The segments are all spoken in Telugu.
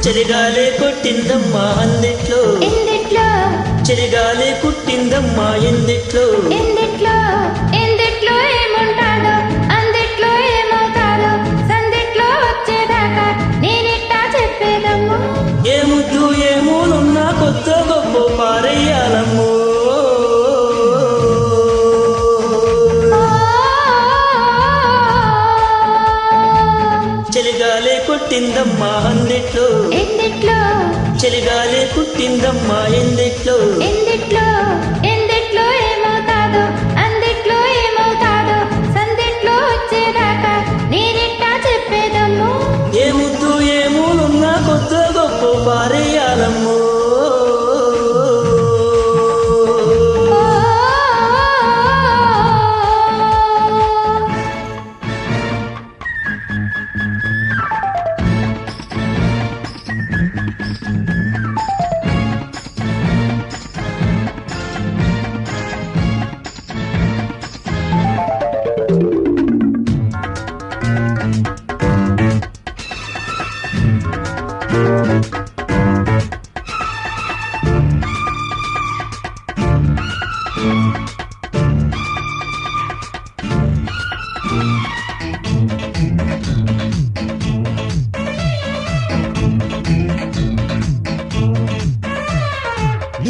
చలిగాలే కొట్టిందమ్మా అందిట్లో ఎందిట్లో చలిగాలే కుట్టిందమ్మా ఎందిట్లో ఎందిట్లో ఎందిట్లో ఏముంటాడో అందిట్లో ఏమవుతాడో సందిట్లో వచ్చేదాకా నేనిట్టా చెప్పేదమ్మో ఏ ముద్దు ఏ మూలున్నా కొత్త గొప్ప పారయ్యాలమ్మో చలిగాలే కొట్టిందమ్మా అందిట్లో ఎందిట్లో చలిగాలే కుట్టిందమ్మా ఎందిట్లో ఎందిట్లో ఎందిట్లో ఏమవుతాడో అందిట్లో ఏమవుతాడో సందిట్లో వచ్చేదాకా నేనిట్టా చెప్పేదమ్మో ఏ ముద్దు ఏ మూలున్నా కొత్త గొప్ప పారయ్యాలమ్మో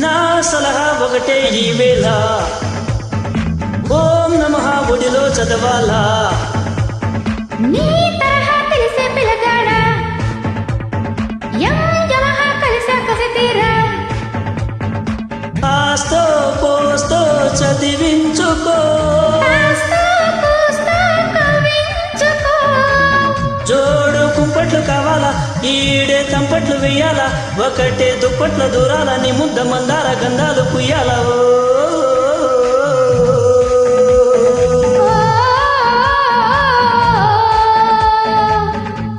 నా సలహా ఒకటే ఈ వేళ ఓం నమః ఒడిలో చదవాలా నీ తరహా తెలిసే పిల్లగాడా యమహా కలిసా కసితీరా ఆస్తో పోస్తో చదివించుకో కాస్తో కూస్తో కవించుకో జోడు కుంపట్లు కావాలా ఈడే తంపట్లు వెయ్యాలా ఒకటే దుప్పట్ల దూరాల నీ ముద్ద మందార గంధాలు కుయ్యాలా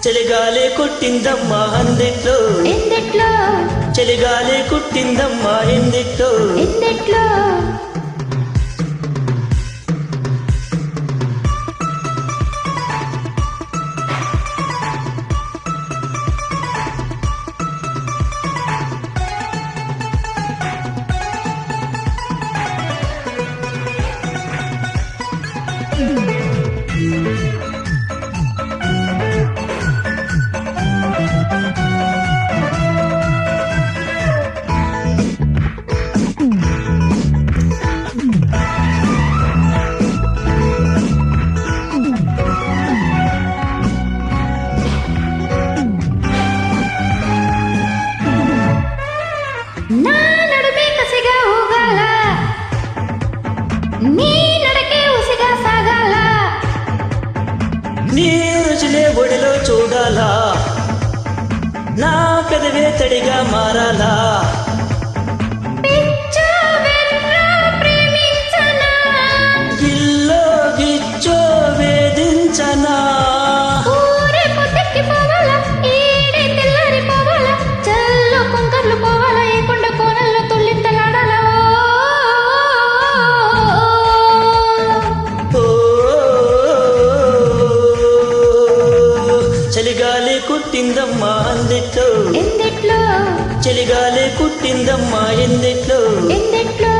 చలిగాలే కొట్టిందమ్మా అందిట్లో ఎందిట్లో చలిగాలే కుట్టిందమ్మా ఎందిట్లో ఎందిట్లో నా నడుమే కసిగా ఊగాల నీ నడకే ఉసిగా సాగాల నీ రుచులే ఒడిలో చూడాలా నా పెదవే తడిగా మారాలా పిచ్చో వెర్రా ప్రేమించనా గిల్లో గిచ్చో వేధించనా ఊరే పొద్దెక్కి పోవాలా ఈడే తెల్లారి పోవాలా చల్లో కుంకర్లు పోవాలా ఏ కొండ కోనల్లో తుళ్ళింతలాడాలా ఓ చలిగాలే కుట్టిందమ్మా అందిట్లో ఎందిట్లో చలిగాలే కుట్టిందమ్మా ఎందిట్లో ఎందిట్లో